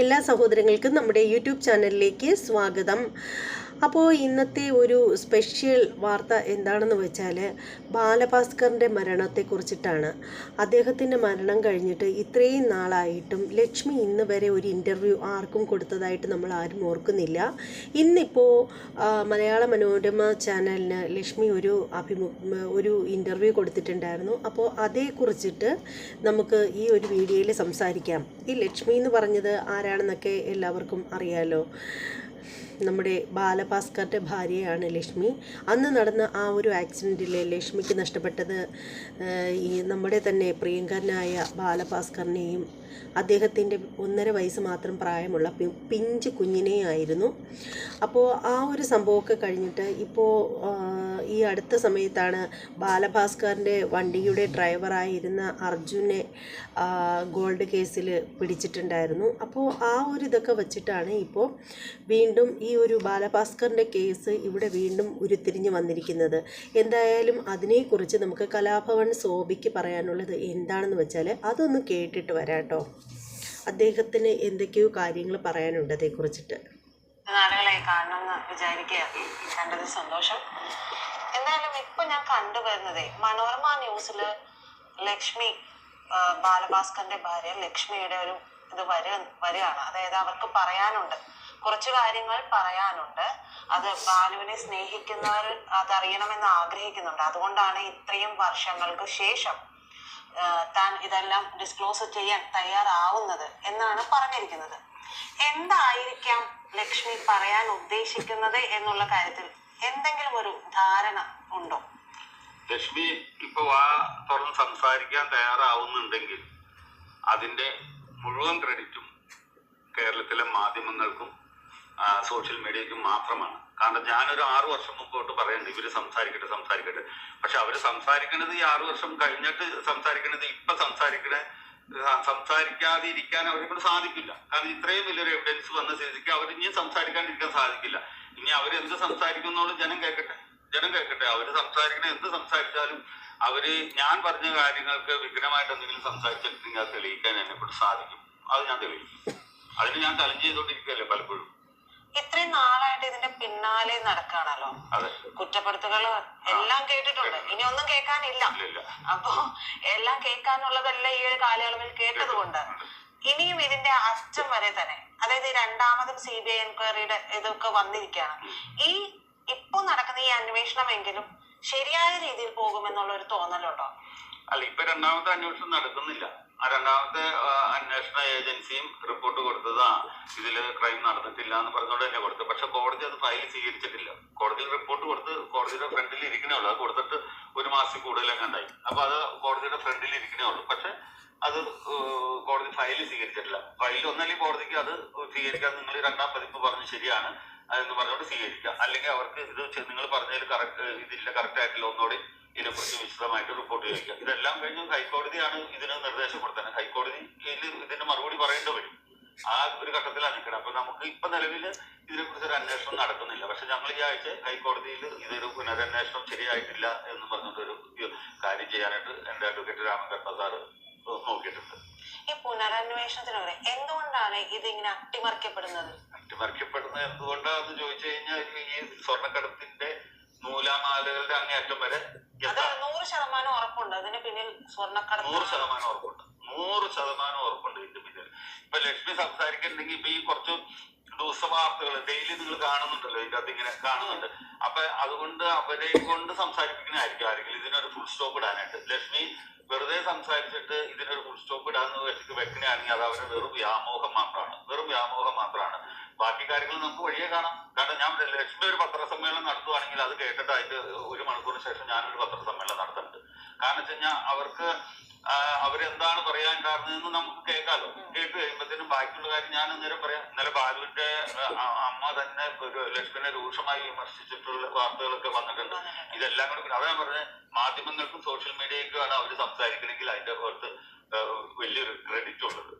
എല്ലാ സഹോദരങ്ങൾക്കും നമ്മുടെ യൂട്യൂബ് ചാനലിലേക്ക് സ്വാഗതം. അപ്പോൾ ഇന്നത്തെ ഒരു സ്പെഷ്യൽ വാർത്ത എന്താണെന്ന് വെച്ചാൽ ബാലഭാസ്കറിൻ്റെ മരണത്തെക്കുറിച്ചിട്ടാണ്. അദ്ദേഹത്തിൻ്റെ മരണം കഴിഞ്ഞിട്ട് ഇത്രയും നാളായിട്ടും ലക്ഷ്മി ഇന്ന് വരെ ഒരു ഇൻ്റർവ്യൂ ആർക്കും കൊടുത്തതായിട്ട് നമ്മൾ ആരും ഓർക്കുന്നില്ല. ഇന്നിപ്പോൾ മലയാള മനോരമ ചാനലിന് ലക്ഷ്മി ഒരു ഇൻ്റർവ്യൂ കൊടുത്തിട്ടുണ്ടായിരുന്നു. അപ്പോൾ അതേക്കുറിച്ചിട്ട് നമുക്ക് ഈ ഒരു വീഡിയോയിൽ സംസാരിക്കാം. ഈ ലക്ഷ്മി എന്ന് പറഞ്ഞത് ആരാണെന്നൊക്കെ എല്ലാവർക്കും അറിയാലോ. നമ്മുടെ ബാലഭാസ്കറിൻ്റെ ഭാര്യയാണ് ലക്ഷ്മി. അന്ന് നടന്ന ആ ഒരു ആക്സിഡൻറ്റിൽ ലക്ഷ്മിക്ക് നഷ്ടപ്പെട്ടത് ഈ നമ്മുടെ തന്നെ പ്രിയങ്കരനായ ബാലഭാസ്കറിനെയും അദ്ദേഹത്തിൻ്റെ 1.5 വയസ്സ് മാത്രം പ്രായമുള്ള പിഞ്ച് കുഞ്ഞിനെയായിരുന്നു. അപ്പോൾ ആ ഒരു സംഭവമൊക്കെ കഴിഞ്ഞിട്ട് ഇപ്പോൾ ഈ അടുത്ത സമയത്താണ് ബാലഭാസ്കറിൻ്റെ വണ്ടിയുടെ ഡ്രൈവറായിരുന്ന അർജുനെ ഗോൾഡ് കേസിൽ പിടിച്ചിട്ടുണ്ടായിരുന്നു. അപ്പോൾ ആ ഒരു ഇതൊക്കെ വച്ചിട്ടാണ് ഇപ്പോൾ വീണ്ടും ഈ ഒരു ബാലഭാസ്കറിൻ്റെ കേസ് ഇവിടെ വീണ്ടും ഉരുത്തിരിഞ്ഞ് വന്നിരിക്കുന്നത്. എന്തായാലും അതിനെക്കുറിച്ച് നമുക്ക് കലാഭവൻ ശോഭിക്ക് പറയാനുള്ളത് എന്താണെന്ന് വെച്ചാൽ അതൊന്ന് കേട്ടിട്ട് വരാം കേട്ടോ. അദ്ദേഹത്തിന് എന്തൊക്കെയോ കാര്യങ്ങൾ പറയാനുണ്ട് അതേക്കുറിച്ചിട്ട്. നാളുകളായി കാണണമെന്ന് വിചാരിക്കുക, കണ്ടത് സന്തോഷം. എന്തായാലും ഇപ്പൊ ഞാൻ കണ്ടുവരുന്നത് മനോരമ ന്യൂസില് ലക്ഷ്മി, ബാലഭാസ്കറിന്റെ ഭാര്യ ലക്ഷ്മിയുടെ ഒരു ഇത് വരികയാണ്. അതായത് അവർക്ക് പറയാനുണ്ട്, കുറച്ച് കാര്യങ്ങൾ പറയാനുണ്ട്. അത് ബാലുവിനെ സ്നേഹിക്കുന്നവർ അതറിയണമെന്ന് ആഗ്രഹിക്കുന്നുണ്ട്. അതുകൊണ്ടാണ് ഇത്രയും വർഷങ്ങൾക്ക് ശേഷം താൻ ഇതെല്ലാം ഡിസ്ക്ലോസ് ചെയ്യാൻ തയ്യാറാവുന്നത് എന്നാണ് പറഞ്ഞിരിക്കുന്നത്. എന്തായിരിക്കാം ലക്ഷ്മി പറയാൻ ഉദ്ദേശിക്കുന്നത് എന്നുള്ള കാര്യത്തിൽ എന്തെങ്കിലും ഒരു ധാരണ ഉണ്ടോ? ലക്ഷ്മി ഇപ്പൊ തുറന്ന് സംസാരിക്കാൻ തയ്യാറാവുന്നുണ്ടെങ്കിൽ അതിന്റെ മുഴുവൻ ക്രെഡിറ്റും കേരളത്തിലെ മാധ്യമങ്ങൾക്കും സോഷ്യൽ മീഡിയക്കും മാത്രമാണ്. കാരണം ഞാനൊരു 6 വർഷം മുമ്പോട്ട് പറയുന്നുണ്ട് ഇവര് സംസാരിക്കട്ടെ. പക്ഷെ അവര് സംസാരിക്കണത് ഈ 6 വർഷം കഴിഞ്ഞിട്ട് സംസാരിക്കണത് ഇപ്പൊ സംസാരിക്കാതെ ഇരിക്കാൻ അവരെ കൊണ്ട് സാധിക്കില്ല. കാരണം ഇത്രയും വലിയൊരു എവിഡൻസ് വന്ന സ്ഥിതിക്ക് അവർ ഇനി സംസാരിക്കാണ്ടിരിക്കാൻ സാധിക്കില്ല. ഇനി അവരെന്ത് സംസാരിക്കുന്നുള്ളൂ ജനം കേൾക്കട്ടെ. അവര് സംസാരിക്കണ എന്ത് സംസാരിച്ചാലും അവര് ഞാൻ പറഞ്ഞ കാര്യങ്ങൾക്ക് വിഘ്നമായിട്ട് എന്തെങ്കിലും സംസാരിച്ചിട്ടുണ്ടെങ്കിൽ അത് തെളിയിക്കാൻ എന്നെ കൊണ്ട് സാധിക്കും. അത് ഞാൻ തെളിയിക്കും. അതിന് ഞാൻ ചലഞ്ച് ചെയ്തോണ്ടിരിക്കുകയല്ലേ പലപ്പോഴും. ഇത്രയും നാളായിട്ട് ഇതിന്റെ പിന്നാലെ നടക്കാണല്ലോ. കുറ്റപ്പെടുത്തുകൾ എല്ലാം കേട്ടിട്ടുണ്ട്, ഇനി ഒന്നും കേൾക്കാനില്ല. അപ്പൊ എല്ലാം കേൾക്കാനുള്ളതല്ല ഈ ഒരു കാലയളവിൽ കേട്ടത് കൊണ്ട് ഇനിയും ഇതിന്റെ അറ്റം വരെ തന്നെ, അതായത് രണ്ടാമതും CBI എൻക്വയറിയുടെ ഇതൊക്കെ വന്നിരിക്കുകയാണ്. ഈ ഇപ്പൊ നടക്കുന്ന ഈ അന്വേഷണമെങ്കിലും ശരിയായ രീതിയിൽ പോകുമെന്നുള്ള ഒരു തോന്നലുണ്ടോ? അല്ല, ഇപ്പൊ രണ്ടാമത്തെ അന്വേഷണം നടക്കുന്നില്ല. ആ രണ്ടാമത്തെ അന്വേഷണ ഏജൻസിയും റിപ്പോർട്ട് കൊടുത്തതാ ഇതില് ക്രൈം നടന്നിട്ടില്ല എന്ന് പറഞ്ഞോണ്ട് തന്നെ കൊടുത്തു. പക്ഷെ കോടതി അത് ഫയൽ സ്വീകരിച്ചിട്ടില്ല. കോടതിയിൽ റിപ്പോർട്ട് കൊടുത്ത് കോടതിയുടെ ഫ്രണ്ടിൽ ഇരിക്കണേ ഉള്ളൂ. അത് കൊടുത്തിട്ട് 1 മാസം കൂടുതലൊക്കെ ഉണ്ടായി. അപ്പൊ അത് കോടതിയുടെ ഫ്രണ്ടിൽ ഇരിക്കണേ ഉള്ളൂ. പക്ഷെ അത് കോടതി ഫയൽ സ്വീകരിച്ചിട്ടില്ല. ഫയൽ ഒന്നല്ലെങ്കിൽ കോടതിക്ക് അത് സ്വീകരിക്കാൻ നിങ്ങൾ 2ാം പതിപ്പ് പറഞ്ഞ് ശരിയാണ് എന്ന് പറഞ്ഞുകൊണ്ട് സ്വീകരിക്കുക. അല്ലെങ്കിൽ അവർക്ക് ഇത് നിങ്ങൾ പറഞ്ഞതിൽ കറക്റ്റ് ആയിട്ടില്ല, ഒന്നുകൂടി ഇതിനെക്കുറിച്ച് വിശദമായിട്ട് റിപ്പോർട്ട് ചോദിക്കുക. ഇതെല്ലാം കഴിഞ്ഞ് ഹൈക്കോടതിയാണ് ഇതിന് നിർദ്ദേശം കൊടുത്തത്. ഹൈക്കോടതി ഇതിന്റെ മറുപടി പറയേണ്ടി വരും. ആ ഒരു ഘട്ടത്തിലാണ് നിൽക്കുന്നത്. അപ്പൊ നമുക്ക് ഇപ്പൊ നിലവിൽ ഇതിനെക്കുറിച്ച് ഒരു അന്വേഷണം നടക്കുന്നില്ല. പക്ഷെ ഞങ്ങൾ ഈ ആഴ്ച ഹൈക്കോടതിയിൽ ഇതൊരു പുനരന്വേഷണം ശരിയായിട്ടില്ല എന്ന് പറഞ്ഞിട്ടൊരു കാര്യം ചെയ്യാനായിട്ട് എന്റെ അഡ്വക്കേറ്റ് രാമകൃഷ്ണ സാറ് നോക്കിയിട്ടുണ്ട്. ഈ പുനരന്വേഷണത്തിന് എന്തുകൊണ്ടാണ് ഇതിങ്ങനെ അട്ടിമറിക്കപ്പെടുന്നത് എന്തുകൊണ്ടാന്ന് ചോദിച്ചു കഴിഞ്ഞാൽ ഈ സ്വർണ്ണക്കടത്തിന്റെ നൂലാമാലകളുടെ അങ്ങേയറ്റം വരെ 100% ഉറപ്പുണ്ട് അതിന് പിന്നിൽ. 100% ഉറപ്പുണ്ട്. 100% ഉറപ്പുണ്ട് ഇതിന്റെ പിന്നിൽ. ഇപ്പൊ ലക്ഷ്മി സംസാരിക്കുന്നുണ്ടെങ്കിൽ ഇപ്പൊ ഈ കുറച്ച് ദിവസ വാർത്തകൾ ഡെയിലി നിങ്ങൾ കാണുന്നുണ്ടല്ലോ, ഇതിന്റെ അത് ഇങ്ങനെ കാണുന്നുണ്ട്. അപ്പൊ അതുകൊണ്ട് അവരെ കൊണ്ട് സംസാരിപ്പിക്കണായിരിക്കും ആരെങ്കിലും ഇതിനൊരു ഫുൾ സ്റ്റോപ്പ് ഇടാനായിട്ട്. ലക്ഷ്മി വെറുതെ സംസാരിച്ചിട്ട് ഇതിനൊരു ഫുൾ സ്റ്റോപ്പ് ഇടാന്ന് വെച്ചിട്ട് വെക്കണയാണെങ്കിൽ അത് അവരുടെ വെറും വ്യാമോഹം മാത്രമാണ്. ബാക്കി കാര്യങ്ങൾ നമുക്ക് വഴിയെ കാണാം. കാരണം ഞാൻ ലക്ഷ്മി ഒരു പത്രസമ്മേളനം നടത്തുവാണെങ്കിൽ അത് കേട്ടിട്ട് അതിന്റെ 1 മണിക്കൂറിന് ശേഷം ഞാനൊരു പത്രസമ്മേളനം നടത്തുന്നുണ്ട്. കാരണം വെച്ച് കഴിഞ്ഞാൽ അവർക്ക് അവരെന്താണ് പറയാൻ കാരണം എന്ന് നമുക്ക് കേൾക്കാമല്ലോ. കേട്ട് കഴിയുമ്പോഴത്തേനും ബാക്കിയുള്ള കാര്യം ഞാൻ അന്നേരം പറയാം. ഇന്നലെ ബാലുവിന്റെ അമ്മ തന്നെ ലക്ഷ്മിനെ രൂക്ഷമായി വിമർശിച്ചിട്ടുള്ള വാർത്തകളൊക്കെ വന്നിട്ടുണ്ട്. ഇതെല്ലാം കൂടെ അതാ പറഞ്ഞത്, മാധ്യമങ്ങൾക്കും സോഷ്യൽ മീഡിയയ്ക്കുമാണ് അവർ സംസാരിക്കണമെങ്കിൽ അതിന്റെ പുറത്ത് വലിയൊരു ക്രെഡിറ്റ് ഉള്ളത്.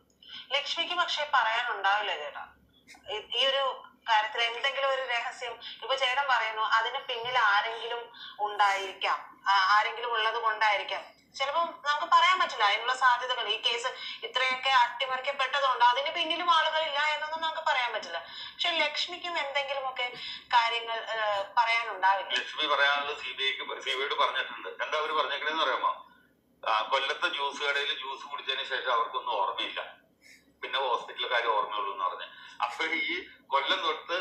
ലക്ഷ്മിക്ക് പക്ഷെ പറയാനുണ്ടാവില്ല ചേട്ടാ ഈ ഒരു കാര്യത്തിൽ എന്തെങ്കിലും ഒരു രഹസ്യം. ഇപ്പൊ ചേട്ടൻ പറയുന്നു അതിന് പിന്നിൽ ആരെങ്കിലും ഉണ്ടായിരിക്കാം, ആരെങ്കിലും ഉള്ളത് കൊണ്ടായിരിക്കാം. ചിലപ്പോൾ നമുക്ക് പറയാൻ പറ്റില്ല, അതിനുള്ള സാധ്യതകൾ. ഈ കേസ് ഇത്രയൊക്കെ അട്ടിമറിക്കപ്പെട്ടതുകൊണ്ട് അതിന് പിന്നിലും ആളുകളില്ല ലക്ഷ്മിക്കും എന്തെങ്കിലുമൊക്കെ കാര്യങ്ങൾ പറയാനുണ്ടാവില്ല? ലക്ഷ്മി പറയാനുള്ളത് സിബിഐയോട് പറഞ്ഞിട്ടുണ്ട്. എന്താ അവര് പറഞ്ഞേക്കണെന്ന് അറിയാമോ? കൊല്ലത്തെ ജ്യൂസ് കടയിൽ ജ്യൂസ് കുടിച്ചതിന് ശേഷം അവർക്കൊന്നും ഓർമ്മയില്ല, പിന്നെ ഹോസ്പിറ്റലുകാർ ഓർമ്മയുള്ളൂ എന്ന് പറഞ്ഞ്. അപ്പൊ ഈ കൊല്ലം തൊട്ട്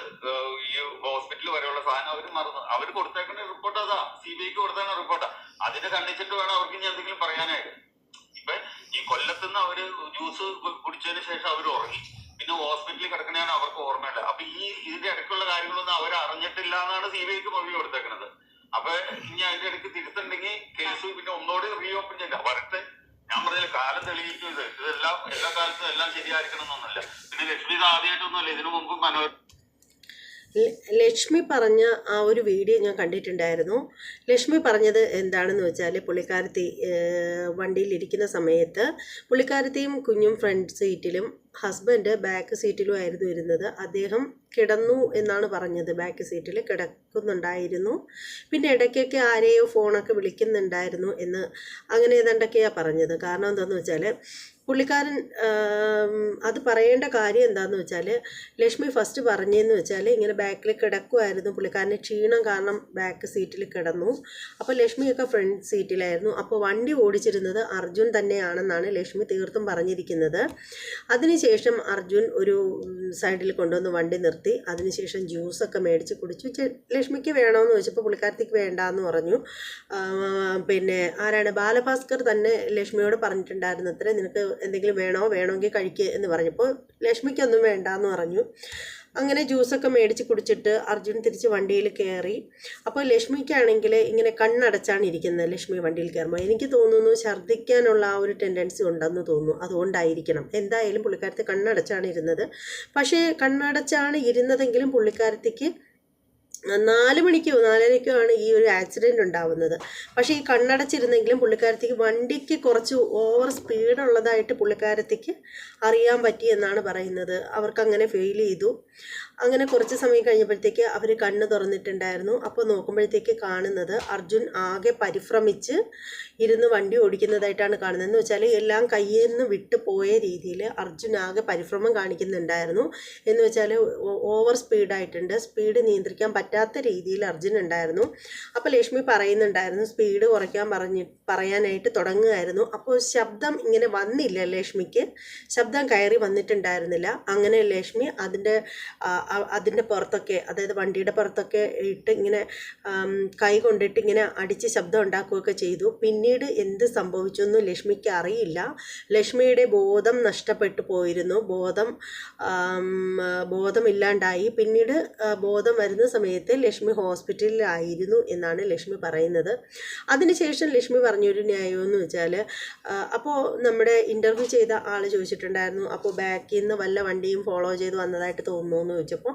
ഈ ഹോസ്പിറ്റൽ വരെയുള്ള സാധനം അവർ മറന്നു. അവർ കൊടുത്തേക്കുന്ന റിപ്പോർട്ട് അതാ, സിബിഐക്ക് കൊടുത്തേക്കുന്ന റിപ്പോർട്ടാ. അതിനെ കണ്ടിച്ചിട്ട് വേണം അവർക്ക് ഇനി എന്തെങ്കിലും പറയാനായിട്ട്. ഇപ്പൊ ഈ കൊല്ലത്തുനിന്ന് അവര് ജ്യൂസ് കുടിച്ചതിന് ശേഷം അവർ ഉറങ്ങി, പിന്നെ ഹോസ്പിറ്റലിൽ കിടക്കണേന്ന് അവർക്ക് ഓർമ്മയില്ല. അപ്പൊ ഇതിന്റെ ഇടയ്ക്കുള്ള കാര്യങ്ങളൊന്നും അവർ അറിഞ്ഞിട്ടില്ല എന്നാണ് സിബിഐക്ക് മൊഴി കൊടുത്തേക്കുന്നത്. അപ്പൊ ഇനി അതിന്റെ ഇടയ്ക്ക് തിരുത്തുണ്ടെങ്കിൽ കേസ് പിന്നെ ഒന്നുകൂടി റീഓപ്പൺ ചെയ്യില്ല. വരട്ടെ, ഞാൻ പറഞ്ഞില്ല, കാലം തെളിയിക്കും. ഇതെല്ലാം എല്ലാ കാലത്തും എല്ലാം ശരിയായിരിക്കണം എന്നൊന്നുമില്ല. പിന്നെ ലക്ഷ്മി ഇത് ആദ്യമായിട്ടൊന്നുമല്ല, ഇതിനു മുമ്പ് ലക്ഷ്മി പറഞ്ഞ ആ ഒരു വീഡിയോ ഞാൻ കണ്ടിട്ടുണ്ടായിരുന്നു. ലക്ഷ്മി പറഞ്ഞത് എന്താണെന്ന് വെച്ചാൽ, പുള്ളിക്കാരത്തി വണ്ടിയിലിരിക്കുന്ന സമയത്ത് പുള്ളിക്കാരത്തിയും കുഞ്ഞും ഫ്രണ്ട് സീറ്റിലും ഹസ്ബൻഡ് ബാക്ക് സീറ്റിലും ആയിരുന്നു ഇരുന്നത്. അദ്ദേഹം കിടന്നു എന്നാണ് പറഞ്ഞത്, ബാക്ക് സീറ്റിൽ കിടക്കുന്നുണ്ടായിരുന്നു. പിന്നെ ഇടയ്ക്കൊക്കെ ആരെയോ ഫോണൊക്കെ വിളിക്കുന്നുണ്ടായിരുന്നു എന്ന് അങ്ങനെ ഏതാണ്ടൊക്കെയാണ് പറഞ്ഞത്. കാരണം എന്താണെന്ന് വെച്ചാൽ പുള്ളിക്കാരൻ അത് പറയേണ്ട കാര്യം എന്താണെന്ന് വെച്ചാൽ, ലക്ഷ്മി ഫസ്റ്റ് പറഞ്ഞതെന്ന് വെച്ചാൽ ഇങ്ങനെ ബാക്കിൽ കിടക്കുമായിരുന്നു, പുള്ളിക്കാരന് ക്ഷീണം കാരണം ബാക്ക് സീറ്റിൽ കിടന്നു. അപ്പോൾ ലക്ഷ്മിയൊക്കെ ഫ്രണ്ട് സീറ്റിലായിരുന്നു. അപ്പോൾ വണ്ടി ഓടിച്ചിരുന്നത് അർജുൻ തന്നെയാണെന്നാണ് ലക്ഷ്മി തീർത്തും പറഞ്ഞിരിക്കുന്നത്. അതിനുശേഷം അർജുൻ ഒരു സൈഡിൽ കൊണ്ടുവന്ന് വണ്ടി നിർത്തി. അതിനുശേഷം ജ്യൂസൊക്കെ മേടിച്ച് കുടിച്ചു. ലക്ഷ്മിക്ക് വേണമെന്ന് ചോദിച്ചപ്പോൾ പുള്ളിക്കാരത്തിക്ക് വേണ്ടാന്ന് പറഞ്ഞു. പിന്നെ ആരാണ്, ബാലഭാസ്കർ തന്നെ ലക്ഷ്മിയോട് പറഞ്ഞിട്ടുണ്ടായിരുന്നു, അത്ര നിനക്ക് എന്തെങ്കിലും വേണമെങ്കിൽ കഴിക്കുക എന്ന് പറഞ്ഞപ്പോൾ ലക്ഷ്മിക്കൊന്നും വേണ്ടാന്ന് പറഞ്ഞു. അങ്ങനെ ജ്യൂസൊക്കെ മേടിച്ച് കുടിച്ചിട്ട് അർജുൻ തിരിച്ച് വണ്ടിയിൽ കയറി. അപ്പോൾ ലക്ഷ്മിക്കാണെങ്കിൽ ഇങ്ങനെ കണ്ണടച്ചാണ് ഇരിക്കുന്നത്. ലക്ഷ്മി വണ്ടിയിൽ കയറുമ്പോൾ എനിക്ക് തോന്നുന്നു ഛർദ്ദിക്കാനുള്ള ആ ഒരു ടെൻഡൻസി ഉണ്ടെന്ന് തോന്നുന്നു. അതുകൊണ്ടായിരിക്കണം. എന്തായാലും പുള്ളിക്കാരത്തി കണ്ണടച്ചാണ് ഇരുന്നത്. പക്ഷേ കണ്ണടച്ചാണ് ഇരുന്നതെങ്കിലും പുള്ളിക്കാരത്തിക്ക് 4 മണിക്കോ 4:30ക്കോ ആണ് ഈ ഒരു ആക്സിഡൻറ്റ് ഉണ്ടാവുന്നത്. പക്ഷേ ഈ കണ്ണടച്ചിരുന്നെങ്കിലും പുള്ളിക്കാരത്തിക്ക് വണ്ടിക്ക് കുറച്ച് ഓവർ സ്പീഡുള്ളതായിട്ട് പുള്ളിക്കാരത്തിക്ക് അറിയാൻ പറ്റി എന്നാണ് പറയുന്നത്. അവർക്കങ്ങനെ ഫീൽ ചെയ്തു. അങ്ങനെ കുറച്ച് സമയം കഴിഞ്ഞപ്പോഴത്തേക്ക് അവർ കണ്ണ് തുറന്നിട്ടുണ്ടായിരുന്നു. അപ്പോൾ നോക്കുമ്പോഴത്തേക്ക് കാണുന്നത് അർജുൻ ആകെ പരിഭ്രമിച്ച് ഇരുന്ന് വണ്ടി ഓടിക്കുന്നതായിട്ടാണ് കാണുന്നത്. എന്ന് വെച്ചാൽ എല്ലാം കയ്യിൽ നിന്ന് വിട്ടു പോയ രീതിയിൽ അർജുൻ ആകെ പരിഭ്രമം കാണിക്കുന്നുണ്ടായിരുന്നു. എന്ന് വെച്ചാൽ ഓവർ സ്പീഡായിട്ടുണ്ട്, സ്പീഡ് നിയന്ത്രിക്കാൻ പറ്റാത്ത രീതിയിൽ അർജുൻ ഉണ്ടായിരുന്നു. അപ്പോൾ ലക്ഷ്മി പറയുന്നുണ്ടായിരുന്നു, സ്പീഡ് കുറയ്ക്കാൻ പറയാനായിട്ട് തുടങ്ങുമായിരുന്നു. അപ്പോൾ ശബ്ദം ഇങ്ങനെ വന്നില്ല, ലക്ഷ്മിക്ക് ശബ്ദം കയറി വന്നിട്ടുണ്ടായിരുന്നില്ല. അങ്ങനെ ലക്ഷ്മി അതിൻ്റെ പുറത്തൊക്കെ, അതായത് വണ്ടിയുടെ പുറത്തൊക്കെ ഇട്ട് ഇങ്ങനെ കൈ കൊണ്ടിട്ട് ഇങ്ങനെ അടിച്ച് ശബ്ദം ഉണ്ടാക്കുകയൊക്കെ ചെയ്തു. പിന്നീട് എന്ത് സംഭവിച്ചൊന്നും ലക്ഷ്മിക്ക് അറിയില്ല. ലക്ഷ്മിയുടെ ബോധം നഷ്ടപ്പെട്ടു പോയിരുന്നു. ബോധമില്ലാണ്ടായി. പിന്നീട് ബോധം വരുന്ന സമയത്ത് ലക്ഷ്മി ഹോസ്പിറ്റലിലായിരുന്നു എന്നാണ് ലക്ഷ്മി പറയുന്നത്. അതിനുശേഷം ലക്ഷ്മി പറഞ്ഞൊരു ന്യായമെന്ന് വെച്ചാൽ, അപ്പോൾ നമ്മുടെ ഇൻ്റർവ്യൂ ചെയ്ത ആൾ ചോദിച്ചിട്ടുണ്ടായിരുന്നു, അപ്പോൾ ബാക്കിൽ നിന്ന് വല്ല വണ്ടിയും ഫോളോ ചെയ്ത് വന്നതായിട്ട് തോന്നുന്നു എന്ന് ചോദിച്ചപ്പോൾ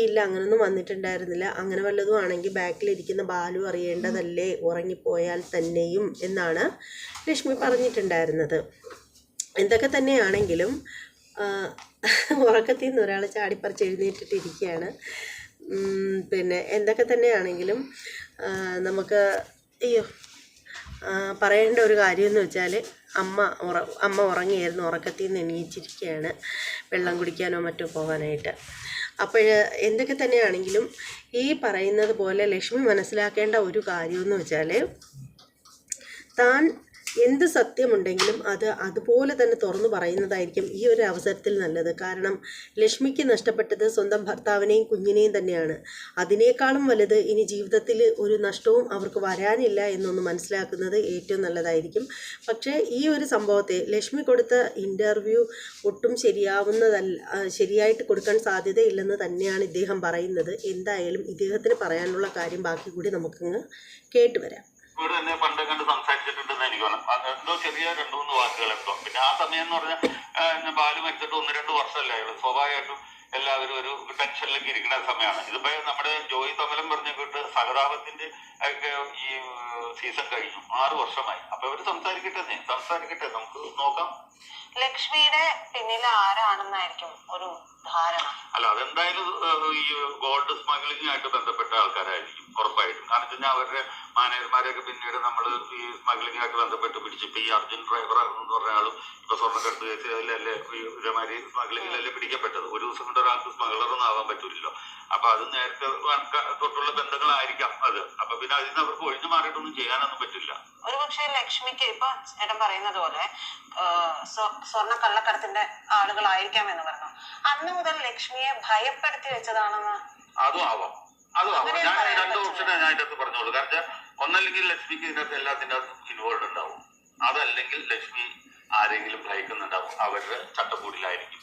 ഇല്ല, അങ്ങനൊന്നും വന്നിട്ടുണ്ടായിരുന്നില്ല. അങ്ങനെ വല്ലതും ആണെങ്കിൽ ബാക്കിലിരിക്കുന്ന ബാലു അറിയേണ്ടതല്ലേ, ഉറങ്ങിപ്പോയാൽ തന്നെയും എന്നാണ് ലക്ഷ്മി പറഞ്ഞിട്ടുണ്ടായിരുന്നത്. എന്തൊക്കെ തന്നെയാണെങ്കിലും ഉറക്കത്തിൽ നിന്ന് ഒരാൾ ചാടിപ്പറിച്ച് എഴുന്നേറ്റിട്ടിരിക്കുകയാണ്. പിന്നെ എന്തൊക്കെ തന്നെയാണെങ്കിലും നമുക്ക് പറയേണ്ട ഒരു കാര്യമെന്ന് വെച്ചാൽ, അമ്മ ഉറങ്ങിയായിരുന്നു, ഉറക്കത്തിൽ നിന്ന് എണീച്ചിരിക്കുകയാണ് വെള്ളം കുടിക്കാനോ മറ്റോ പോകാനായിട്ട്. അപ്പോൾ എന്തൊക്കെ തന്നെയാണെങ്കിലും ഈ പറയുന്നത് പോലെ ലക്ഷ്മി മനസ്സിലാക്കേണ്ട ഒരു കാര്യമെന്ന് വെച്ചാൽ, താൻ എന്ത് സത്യമുണ്ടെങ്കിലും അത് അതുപോലെ തന്നെ തുറന്നു പറയുന്നതായിരിക്കും ഈ ഒരു അവസരത്തിൽ നല്ലത്. കാരണം ലക്ഷ്മിക്ക് നഷ്ടപ്പെട്ടത് സ്വന്തം ഭർത്താവിനെയും കുഞ്ഞിനെയും തന്നെയാണ്. അതിനേക്കാളും വലുത് ഇനി ജീവിതത്തിൽ ഒരു നഷ്ടവും അവർക്ക് വരാനില്ല എന്നൊന്ന് മനസ്സിലാക്കുന്നത് ഏറ്റവും നല്ലതായിരിക്കും. പക്ഷേ ഈ ഒരു സംഭവത്തെ ലക്ഷ്മി കൊടുത്ത ഇൻ്റർവ്യൂ ഒട്ടും ശരിയായിട്ട് കൊടുക്കാൻ സാധ്യതയില്ലെന്ന് തന്നെയാണ് ഇദ്ദേഹം പറയുന്നത്. എന്തായാലും ഇദ്ദേഹത്തിന് പറയാനുള്ള കാര്യം ബാക്കി കൂടി നമുക്കങ്ങ് കേട്ടുവരാം. വീട് തന്നെ പണ്ട് കണ്ട് സംസാരിച്ചിട്ടുണ്ടെന്ന് എനിക്ക് തോന്നുന്നു. എന്തോ ചെറിയ 2-3 വാക്കുകൾ എന്തോ. പിന്നെ ആ സമയം എന്ന് പറഞ്ഞാൽ ബാലു മരിച്ചിട്ട് 1-2 വർഷമല്ലേ ആയുള്ളൂ. സ്വാഭാവികമായിട്ടും എല്ലാവരും ഒരു ടെൻഷനിലേക്ക് ഇരിക്കുന്ന സമയമാണ്. ഇതിപ്പോ നമ്മുടെ ജോയി തമലം പറഞ്ഞ കേട്ട് സഹതാപത്തിന്റെ ഒക്കെ ഈ സീസൺ കഴിഞ്ഞു, 6 വർഷമായി. അപ്പൊ ഇവര് സംസാരിക്കട്ടെ, നമുക്ക് നോക്കാം. ലക്ഷ്മിയുടെ പിന്നിൽ ആരാണെന്നായിരിക്കും ഒരു ധാരണ? അല്ല, അതെന്തായാലും ഈ ഗോൾഡ് സ്മഗ്ലിംഗ് ആയിട്ട് ബന്ധപ്പെട്ട ആൾക്കാരായിരിക്കും ഉറപ്പായിട്ടും. കാരണം വെച്ച് കഴിഞ്ഞാൽ അവരുടെ മാനേജർമാരെയൊക്കെ പിന്നീട് നമ്മൾ ഈ സ്മഗ്ലിംഗ് ആയിട്ട് ബന്ധപ്പെട്ട് പിടിച്ചു. ഇപ്പൊ ഈ അർജുൻ ഡ്രൈവർ എന്ന് പറഞ്ഞ ആളും ഇപ്പൊ സ്വർണ്ണക്കടത്ത് കേസിലല്ലേ ഇതേമാതിരി സ്മഗ്ലിംഗിലല്ലേ പിടിക്കപ്പെട്ടത്. ഒരു ദിവസം കൊണ്ട് ഒരാൾക്ക് സ്മഗ്ലറൊന്നും ആവാൻ പറ്റില്ലല്ലോ. അപ്പൊ അത് നേരത്തെ തൊട്ടുള്ള ബന്ധങ്ങളായിരിക്കാം അത്. അപ്പൊ പിന്നെ അതിൽ നിന്ന് അവർക്ക് ഒഴിഞ്ഞു മാറിയിട്ടൊന്നും ചെയ്യാനൊന്നും പറ്റില്ല. ഒരുപക്ഷെ ലക്ഷ്മിക്ക് ഇപ്പൊ ചേട്ടൻ പറയുന്നത് പോലെ സ്വർണ്ണ കള്ളക്കടത്തിന്റെ ആളുകളായിരിക്കാം എന്ന് പറഞ്ഞു. അന്ന് മുതൽ ലക്ഷ്മിയെ ഭയപ്പെടുത്തി വെച്ചതാണെന്ന് അതും ആവാം. ഞാൻ രണ്ട് ഓപ്ഷനെ ഞാൻ ഇതിനകത്ത് പറഞ്ഞോളൂ. കാരണം ഒന്നല്ലെങ്കിൽ ലക്ഷ്മിക്ക് ഇതിനകത്ത് എല്ലാത്തിൻ്റെ അകത്തും ഇൻവോൾവ് ഉണ്ടാവും, അതല്ലെങ്കിൽ ലക്ഷ്മി ആരെങ്കിലും ഭയക്കുന്നുണ്ടാവും. അവരുടെ ചട്ടക്കൂടിലായിരിക്കും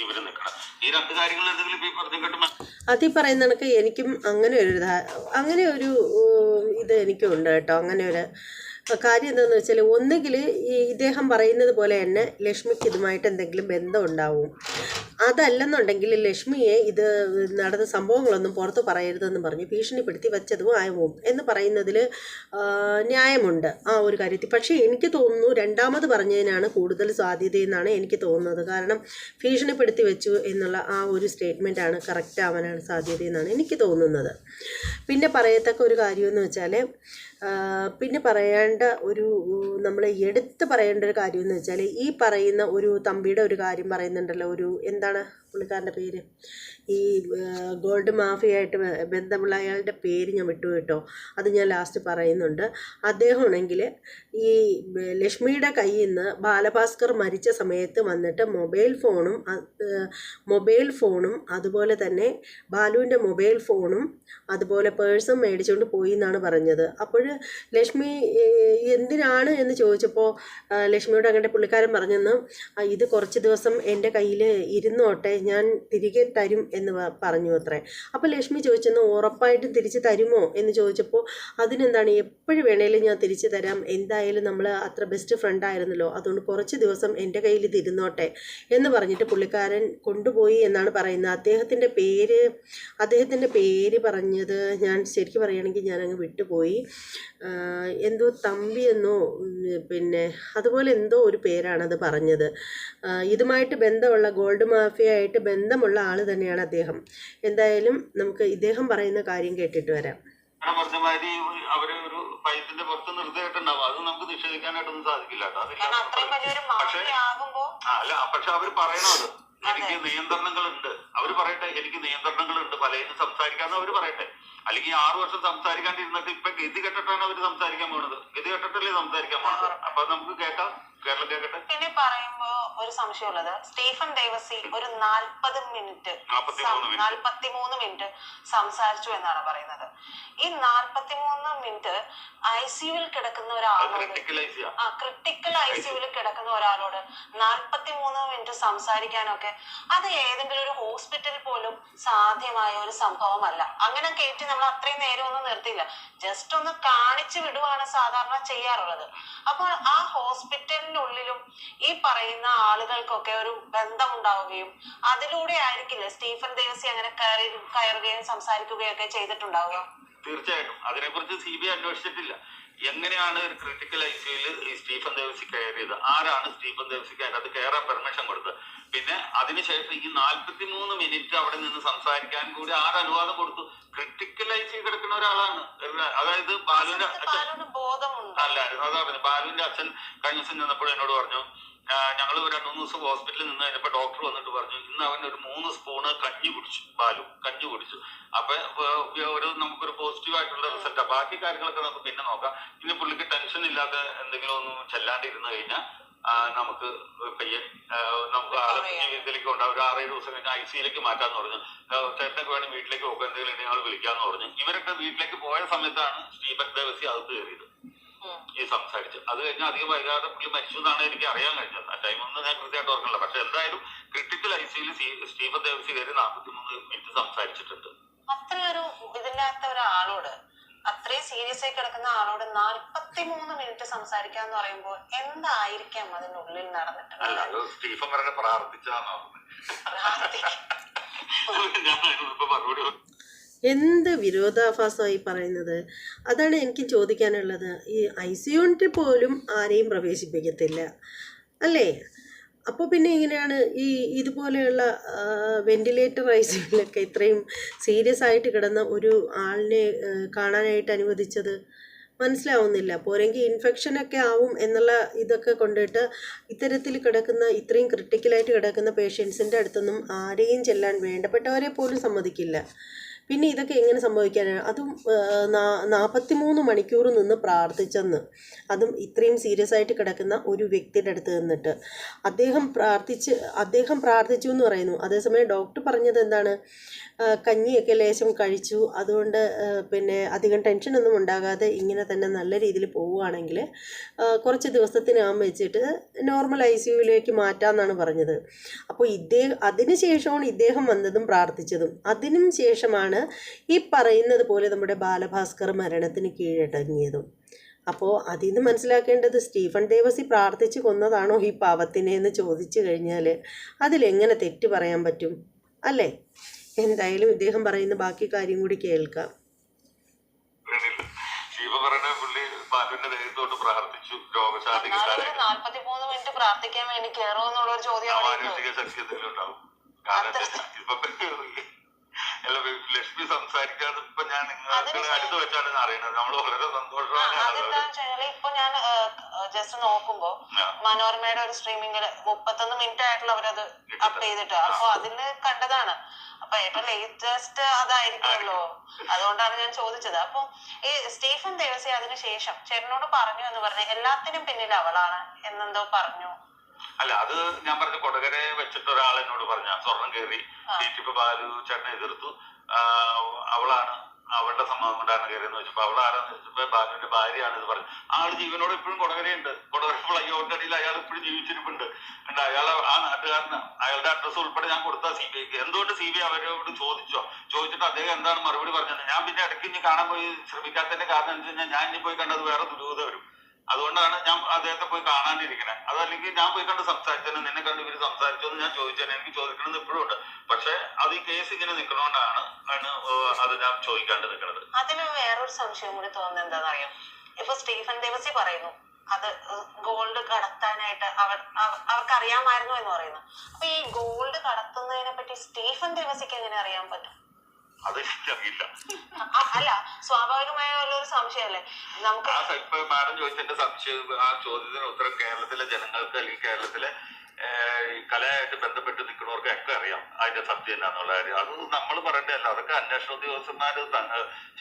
ഇവര് നിൽക്കണം. ഈ രണ്ട് കാര്യങ്ങൾ എന്തെങ്കിലും ഇപ്പൊ പറഞ്ഞു കേട്ടും അതീ പറയുന്ന കണക്ക് എനിക്കും അങ്ങനെ ഒരു ഇത് എനിക്കും ഉണ്ട് കേട്ടോ. അങ്ങനെ ഒരു കാര്യം എന്താണെന്ന് വെച്ചാൽ, ഒന്നുകിൽ ഈ ഇദ്ദേഹം പറയുന്നത് പോലെ തന്നെ ലക്ഷ്മിക്ക് ഇതുമായിട്ട് എന്തെങ്കിലും ബന്ധം ഉണ്ടാവും. അതല്ലെന്നുണ്ടെങ്കിൽ ലക്ഷ്മിയെ ഇത് നടന്ന സംഭവങ്ങളൊന്നും പുറത്ത് പറയരുതെന്ന് പറഞ്ഞ് ഭീഷണിപ്പെടുത്തി വെച്ചതും ആവും എന്ന് പറയുന്നതിൽ ന്യായമുണ്ട് ആ ഒരു കാര്യത്തിൽ. പക്ഷേ എനിക്ക് തോന്നുന്നു രണ്ടാമത് പറഞ്ഞതിനാണ് കൂടുതൽ സാധ്യതയെന്നാണ് എനിക്ക് തോന്നുന്നത്. കാരണം ഭീഷണിപ്പെടുത്തി വെച്ചു എന്നുള്ള ആ ഒരു സ്റ്റേറ്റ്മെൻറ്റാണ് കറക്റ്റ് ആവാനാണ് സാധ്യതയെന്നാണ് എനിക്ക് തോന്നുന്നത്. പിന്നെ പറയത്തക്ക ഒരു കാര്യമെന്ന് വെച്ചാൽ, പിന്നെ പറയേണ്ട ഒരു നമ്മൾ എടുത്ത് പറയേണ്ട ഒരു കാര്യം എന്ന് വെച്ചാൽ, ഈ പറയുന്ന ഒരു തമ്പിയുടെ ഒരു കാര്യം പറയുന്നുണ്ടല്ലോ, ഒരു എന്താണ് പുള്ളിക്കാരൻ്റെ പേര്, ഈ ഗോൾഡ് മാഫിയായിട്ട് ബന്ധമുള്ള അയാളുടെ പേര് ഞാൻ വിട്ടു കേട്ടോ, അത് ഞാൻ ലാസ്റ്റ് പറയുന്നുണ്ട്. അദ്ദേഹമാണെങ്കിൽ ഈ ലക്ഷ്മിയുടെ കയ്യിൽ നിന്ന് ബാലഭാസ്കർ മരിച്ച സമയത്ത് വന്നിട്ട് മൊബൈൽ ഫോണും അതുപോലെ തന്നെ ബാലുവിൻ്റെ മൊബൈൽ ഫോണും അതുപോലെ പേഴ്സും മേടിച്ചുകൊണ്ട് പോയി എന്നാണ് പറഞ്ഞത്. അപ്പോൾ ലക്ഷ്മി എന്തിനാണ് എന്ന് ചോദിച്ചപ്പോൾ ലക്ഷ്മിയോട് അങ്ങനെ പുള്ളിക്കാരൻ പറഞ്ഞെന്ന്, ഇത് കുറച്ച് ദിവസം എൻ്റെ കയ്യിൽ ഇരുന്നോട്ടെ, ഞാൻ തിരികെ തരും എന്ന് പറഞ്ഞു അത്രേ. അപ്പോൾ ലക്ഷ്മി ചോദിച്ചെന്ന്, ഉറപ്പായിട്ടും തിരിച്ച് തരുമോ എന്ന് ചോദിച്ചപ്പോൾ അതിനെന്താണ്, എപ്പോഴും വേണേലും ഞാൻ തിരിച്ചു തരാം, എന്തായാലും നമ്മൾ അത്ര ബെസ്റ്റ് ഫ്രണ്ട് ആയിരുന്നല്ലോ, അതുകൊണ്ട് കുറച്ച് ദിവസം എൻ്റെ കയ്യിൽ ഇത് ഇരുന്നോട്ടെ എന്ന് പറഞ്ഞിട്ട് പുള്ളിക്കാരൻ കൊണ്ടുപോയി എന്നാണ് പറയുന്നത്. അദ്ദേഹത്തിൻ്റെ പേര് പറഞ്ഞത് ഞാൻ ശരിക്കും പറയുകയാണെങ്കിൽ ഞാനങ്ങ് വിട്ടുപോയി. എന്തോ തമ്പിയെന്നോ പിന്നെ അതുപോലെ എന്തോ ഒരു പേരാണത് പറഞ്ഞത്. ഇതുമായിട്ട് ബന്ധമുള്ള ഗോൾഡ് മാഫിയായിട്ട് ബന്ധമുള്ള ആൾ തന്നെയാണ് അദ്ദേഹം. എന്തായാലും നമുക്ക് ഇദ്ദേഹം പറയുന്ന കാര്യം കേട്ടിട്ട് വരാം. പറഞ്ഞമാതിരി അവര് ഒരു പൈസന്റെ പുറത്ത് നിർത്തിയിട്ടുണ്ടാവും, അത് നമുക്ക് നിഷേധിക്കാനായിട്ടൊന്നും സാധിക്കില്ല. പക്ഷെ അവര് പറയണത് എനിക്ക് നിയന്ത്രണങ്ങളുണ്ട്, അവര് പറയട്ടെ, എനിക്ക് നിയന്ത്രണങ്ങളുണ്ട്, പലരും സംസാരിക്കാന്ന് അവര് പറയട്ടെ. അല്ലെങ്കിൽ 6 വർഷം സംസാരിക്കാണ്ടിരുന്നിട്ട് ഇപ്പൊ ഗതി കെട്ടിട്ടാണ് അവര് സംസാരിക്കാൻ പോണത്. ഗതി കെട്ടിട്ടല്ലേ സംസാരിക്കാൻ പോണത്. അപ്പൊ നമുക്ക് കേൾക്കാം, കേരളം കേൾക്കട്ടെ. പിന്നെ പറയുമ്പോ ഒരു സംശയമുള്ളത്, സ്റ്റീഫൻ ദേവസി ഒരു 43 മിനിറ്റ് സംസാരിച്ചു എന്നാണ് പറയുന്നത്. ഈ 43 മിനിറ്റ് ICUവിൽ കിടക്കുന്ന ഒരാളോട്, ക്രിട്ടിക്കൽ ICUവിൽ കിടക്കുന്ന ഒരാളോട് 43 മിനിറ്റ് സംസാരിക്കാനൊക്കെ അത് ഏതെങ്കിലും ഒരു ഹോസ്പിറ്റൽ പോലും സാധ്യമായ ഒരു സംഭവമല്ല. അങ്ങനെ കയറ്റി നമ്മൾ അത്രയും നേരം ഒന്നും നിർത്തില്ല, ജസ്റ്റ് ഒന്ന് കാണിച്ചു വിടുവാണ് സാധാരണ ചെയ്യാറുള്ളത്. അപ്പോൾ ആ ഹോസ്പിറ്റലിനുള്ളിലും ഈ പറയുന്ന ആളുകൾക്കൊക്കെ ഒരു ബന്ധമുണ്ടാവുകയും അതിലൂടെ ആയിരിക്കില്ല സ്റ്റീഫൻ ദേവസി അങ്ങനെ കയറുകയും സംസാരിക്കുകയൊക്കെ ചെയ്തിട്ടുണ്ടാവുക. തീർച്ചയായിട്ടും അതിനെക്കുറിച്ച് CBI അന്വേഷിച്ചിട്ടില്ല. എങ്ങനെയാണ് ഒരു ക്രിട്ടിക്കൽ ICUവിൽ ഈ സ്റ്റീഫൻ ദേവസി കയറിയത്, ആരാണ് സ്റ്റീഫൻ ദേവസിക്ക് അതിനകത്ത് കയറാൻ പെർമിഷൻ കൊടുത്തത്, പിന്നെ അതിനുശേഷം ഈ 43 മിനിറ്റ് അവിടെ നിന്ന് സംസാരിക്കാൻ കൂടി ആര് അനുവാദം കൊടുത്തു? ക്രിട്ടിക്കൽ ICU കിടക്കുന്ന ഒരാളാണ്. അതായത് ബാലുവിന്റെ അച്ഛൻ അല്ലായിരുന്നു, അതാ പറഞ്ഞു. ബാലുവിന്റെ അച്ഛൻ കഴിഞ്ഞ ദിവസം ചെന്നപ്പോൾ എന്നോട് പറഞ്ഞു, ഞങ്ങൾ 2-3 ദിവസം ഹോസ്പിറ്റലിൽ നിന്ന് കഴിഞ്ഞപ്പോ ഡോക്ടർ വന്നിട്ട് പറഞ്ഞു, ഇന്ന് അവൻ ഒരു 3 സ്പൂണ് കഞ്ഞി കുടിച്ചു, ബാലു കഞ്ഞി കുടിച്ചു. അപ്പൊ നമുക്കൊരു പോസിറ്റീവ് ആയിട്ടുള്ള റിസൾട്ടാ. ബാക്കി കാര്യങ്ങളൊക്കെ നമുക്ക് പിന്നെ നോക്കാം. ഇനി പുള്ളിക്ക് ടെൻഷൻ ഇല്ലാതെ എന്തെങ്കിലും ഒന്നും ചെല്ലാണ്ടിരുന്നു കഴിഞ്ഞാൽ നമുക്ക് നമുക്ക് ഇതിലേക്ക് ഉണ്ടാവും. ഒരു 6-7 ദിവസം കഴിഞ്ഞാൽ ICUയിലേക്ക് മാറ്റാന്ന് പറഞ്ഞു. ചേട്ടനൊക്കെ വേണം വീട്ടിലേക്ക് പോകാൻ, എന്തെങ്കിലും ഞങ്ങൾ വിളിക്കാന്ന് പറഞ്ഞു. ഇവരൊക്കെ വീട്ടിലേക്ക് പോയ സമയത്താണ് സ്റ്റീഫൻ ദേവസി അകത്ത് കയറിയത് ഈ സംസാരിച്ച്. അത് കഴിഞ്ഞാൽ അധികം വൈകാതെ പുള്ളി മരിച്ചു എന്നാണ് എനിക്ക് അറിയാൻ കഴിഞ്ഞത്. ആ ടൈമൊന്നും ഞാൻ കൃത്യമായിട്ട് ഓർക്കണില്ല. പക്ഷെ എന്തായാലും ക്രിട്ടിക്കൽ ICUയിൽ സ്റ്റീഫൻ ദേവസി കയറി 43 മിനിറ്റ് സംസാരിച്ചിട്ടുണ്ട്. അത്രയൊരു ഇതില്ലാത്ത ഒരാളോട്, അത്രയും സീരിയസ് ആയി കിടക്കുന്ന ആളോട് 43 മിനിറ്റ് സംസാരിക്കാന്ന് പറയുമ്പോൾ എന്തായിരിക്കാം അതിനുള്ളിൽ നടന്നിട്ടുള്ളത്? സ്റ്റീഫൻ പറഞ്ഞ പ്രാർത്ഥിച്ചതാണോ? എന്ത് വിരോധാഭാസമായി പറയുന്നത്. അതാണ് എനിക്ക് ചോദിക്കാനുള്ളത്. ഈ ICU പോലും ആരെയും പ്രവേശിപ്പിക്കത്തില്ല അല്ലേ? അപ്പോൾ പിന്നെ ഇങ്ങനെയാണ് ഇതുപോലെയുള്ള വെന്റിലേറ്റർ ഐസിയുലൊക്കെ ഇത്രയും സീരിയസ് ആയിട്ട് കിടന്ന ഒരു ആളിനെ കാണാനായിട്ട് അനുവദിച്ചത് മനസ്സിലാവുന്നില്ല. പോരെങ്കിൽ ഇൻഫെക്ഷനൊക്കെ ആവും എന്നുള്ള ഇതൊക്കെ കൊണ്ടിട്ട് ഇത്തരത്തിൽ കിടക്കുന്ന ഇത്രയും ക്രിട്ടിക്കലായിട്ട് കിടക്കുന്ന പേഷ്യൻസിൻ്റെ അടുത്തൊന്നും ആരെയും ചെല്ലാൻ വേണ്ടപ്പെട്ടവരെ പോലും സമ്മതിക്കില്ല. പിന്നെ ഇതൊക്കെ എങ്ങനെ സംഭവിക്കാനാണ്? അതും 43 മണിക്കൂർ നിന്ന് പ്രാർത്ഥിച്ചെന്ന്, അതും ഇത്രയും സീരിയസ് ആയിട്ട് കിടക്കുന്ന ഒരു വ്യക്തിയുടെ അടുത്ത് നിന്നിട്ട് അദ്ദേഹം പ്രാർത്ഥിച്ചു എന്ന് പറയുന്നു. അതേസമയം ഡോക്ടർ പറഞ്ഞത് എന്താണ്? കഞ്ഞിയൊക്കെ ലേശം കഴിച്ചു, അതുകൊണ്ട് പിന്നെ അധികം ടെൻഷനൊന്നും ഉണ്ടാകാതെ ഇങ്ങനെ തന്നെ നല്ല രീതിയിൽ പോവുകയാണെങ്കിൽ കുറച്ച് ദിവസത്തിനകം വെച്ചിട്ട് നോർമൽ ICUവിലേക്ക് മാറ്റാമെന്നാണ് പറഞ്ഞത്. അപ്പോൾ അതിന് ശേഷമാണ് ഇദ്ദേഹം വന്നതും പ്രാർത്ഥിച്ചതും. അതിനും ശേഷമാണ് ഈ പറയുന്നത് പോലെ നമ്മുടെ ബാലഭാസ്കർ മരണത്തിന് കീഴടങ്ങിയതും. അപ്പോൾ അതിൽ നിന്ന് മനസ്സിലാക്കേണ്ടത് സ്റ്റീഫൻ ദേവസി പ്രാർത്ഥിച്ച് കൊന്നതാണോ ഈ പാവത്തിനെ എന്ന് ചോദിച്ചു കഴിഞ്ഞാൽ അതിലെങ്ങനെ തെറ്റ് പറയാൻ പറ്റും അല്ലേ? എന്തായാലും ഇദ്ദേഹം പറയുന്ന ബാക്കി കാര്യം കൂടി കേൾക്കാം. പ്രാർത്ഥിച്ചു, രോഗശാന്തിക്ക് 43 മിനിറ്റ് പ്രാർത്ഥിക്കാൻ വേണ്ടി കയറോ എന്നുള്ള ഒരു ചോദ്യം ലക്ഷ്മി സംസാരിക്കാതെ ഇപ്പൊ ഞാൻ നിങ്ങൾക്ക് അടുത്ത് വെച്ചാണ് അറിയുന്നത്. നമ്മൾ വളരെ സന്തോഷമാണ്. ഇപ്പൊ ഞാൻ ജസ്റ്റ് നോക്കുമ്പോ മനോരമയുടെ ഒരു സ്ട്രീമിംഗില് 31 മിനിറ്റ് ആയിട്ടുള്ള അവരത് അപ്പ് ചെയ്തിട്ട്, അപ്പൊ അതില് കണ്ടതാണ്. അപ്പൊ ഏറ്റവും ലേറ്റസ്റ്റ് അതായിരിക്കുമല്ലോ, അതുകൊണ്ടാണ് ഞാൻ ചോദിച്ചത്. അപ്പൊ ഈ സ്റ്റീഫൻ ദേവസി അതിനുശേഷം ചേട്ടനോട് പറഞ്ഞു എന്ന് പറഞ്ഞ എല്ലാത്തിനും പിന്നിൽ അവളാണ് എന്നെന്തോ പറഞ്ഞു. അല്ല, അത് ഞാൻ പറഞ്ഞു, കൊടകരെ വെച്ചിട്ട് ഒരാൾ എന്നോട് പറഞ്ഞ സ്വർണം കയറി ഇപ്പൊ ബാലു ചേട്ടനെ എതിർത്തു, അവളാണ് അവളുടെ സമ്മതം കൊണ്ടാണ് കയറിയെന്ന് വെച്ചപ്പോ അവളാരാന്ന് വെച്ചപ്പോ ബാലുവിന്റെ ഭാര്യയാണ് ഇത് പറഞ്ഞു. ആള് ജീവനോട് ഇപ്പോഴും കൊടകരയുണ്ട്. കൊടകര ഫ്ലൈഓവറിന്റെ അയാൾ ഇപ്പോഴും ജീവിച്ചിരിപ്പുണ്ട്. അയാൾ ആ നാട്ടുകാരന് അയാളുടെ അഡ്രസ്സ് ഉൾപ്പെടെ ഞാൻ കൊടുത്ത CBIക്ക്. എന്തുകൊണ്ട് CBI അവരോട് ചോദിച്ചിട്ട് അദ്ദേഹം എന്താണ് മറുപടി പറഞ്ഞത്? ഞാൻ പിന്നെ ഇടയ്ക്ക് ഇനി കാണാൻ പോയി ശ്രമിക്കാത്തതിന്റെ കാരണം എന്താ വെച്ച് കഴിഞ്ഞാൽ ഞാൻ ഇനി പോയി കണ്ടത് വേറെ ദുരൂഹത വരും. അതുകൊണ്ടാണ് ഞാൻ അദ്ദേഹത്തെ പോയി കാണാണ്ടിരിക്കണേ. അതല്ലെങ്കിൽ ഞാൻ പോയി കണ്ട് സംസാരിച്ചേനെ, നിന്നെ കണ്ട് ഇവര് സംസാരിച്ചോ എന്ന് ഞാൻ ചോദിച്ചേനെ. എനിക്ക് ചോദിക്കണമെന്ന് ഇപ്പോഴും ഉണ്ട്. പക്ഷെ അത് ഈ കേസ് ഇങ്ങനെ നിൽക്കണോണ്ടാണ് അത് ഞാൻ ചോദിക്കാണ്ട് നിൽക്കുന്നത്. അതിന് വേറൊരു സംശയം കൂടി തോന്നുന്നത് എന്താണെന്നറിയാം? ഇപ്പൊ സ്റ്റീഫൻ ദേവസി പറയുന്നു അത് ഗോൾഡ് കടത്താനായിട്ട് അവർക്ക് അറിയാമായിരുന്നു എന്ന് പറയുന്നു. അപ്പൊ ഈ ഗോൾഡ് കടത്തുന്നതിനെ പറ്റി സ്റ്റീഫൻ ദേവസിക്ക് എങ്ങനെ അറിയാൻ പറ്റും? അതെനിക്കറിയില്ല. അല്ല, സ്വാഭാവികമായ ഒരു സംശയമല്ലേ നമുക്ക്. ഇപ്പൊ മാഡം ചോദിച്ചതിന്റെ സംശയം, ആ ചോദ്യത്തിന് ഉത്തരം കേരളത്തിലെ ജനങ്ങൾക്ക് അല്ലെങ്കിൽ കേരളത്തിലെ കലയായിട്ട് ബന്ധപ്പെട്ട് നിൽക്കുന്നവർക്ക് ഒക്കെ അറിയാം അതിന്റെ സത്യം എന്താന്നുള്ള കാര്യം. അത് നമ്മൾ പറയേണ്ടതല്ല. അതൊക്കെ അന്വേഷണ ഉദ്യോഗസ്ഥന്മാര്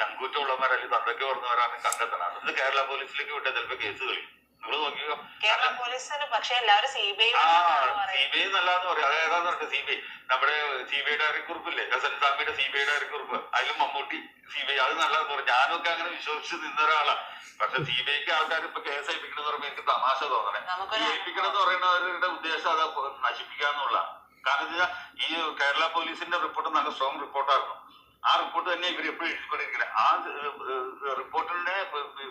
ചങ്കൂറ്റമുള്ളവർ അല്ലെങ്കിൽ തന്തയ്ക്ക് പറഞ്ഞവരാണ് കണ്ടെത്തണം. അത് കേരള പോലീസിലേക്ക് വിട്ട ചിലപ്പോ കേസ് കളി. നിങ്ങൾ നോക്കിയോ, കേരള പോലീസിന് പക്ഷെ എല്ലാവരും CBI നല്ലതെന്ന് പറയും. അതേതാന്ന് പറഞ്ഞ CBI, നമ്മുടെ CBI ഡയറിക്കുറിപ്പില്ലേ, SN-സ്വാമിയുടെ CBI ഡയറിക്കുറിപ്പ്, അതിലും മമ്മൂട്ടി CBI, അത് നല്ലതെന്ന് പറയും. ഞാനൊക്കെ അങ്ങനെ വിശ്വസിച്ച് നിന്ന ഒരാളാണ്. പക്ഷെ CBIക്ക് ആൾക്കാർ ഇപ്പൊ കേസ് ഏൽപ്പിക്കണം എന്ന് പറയുമ്പോൾ എനിക്ക് തമാശ തോന്നണേ. ഏൽപ്പിക്കണം എന്ന് പറയുന്നവരുടെ ഉദ്ദേശം അത് നശിപ്പിക്കാന്നുള്ള. കാരണം എന്താ, ഈ കേരള പോലീസിന്റെ റിപ്പോർട്ട് നല്ല സ്ട്രോങ് റിപ്പോർട്ടായിരുന്നു. ആ റിപ്പോർട്ട് തന്നെ ഇവർ എപ്പോഴും എഴുതിക്കൊണ്ടിരിക്കുന്നത്. ആ റിപ്പോർട്ടിനെ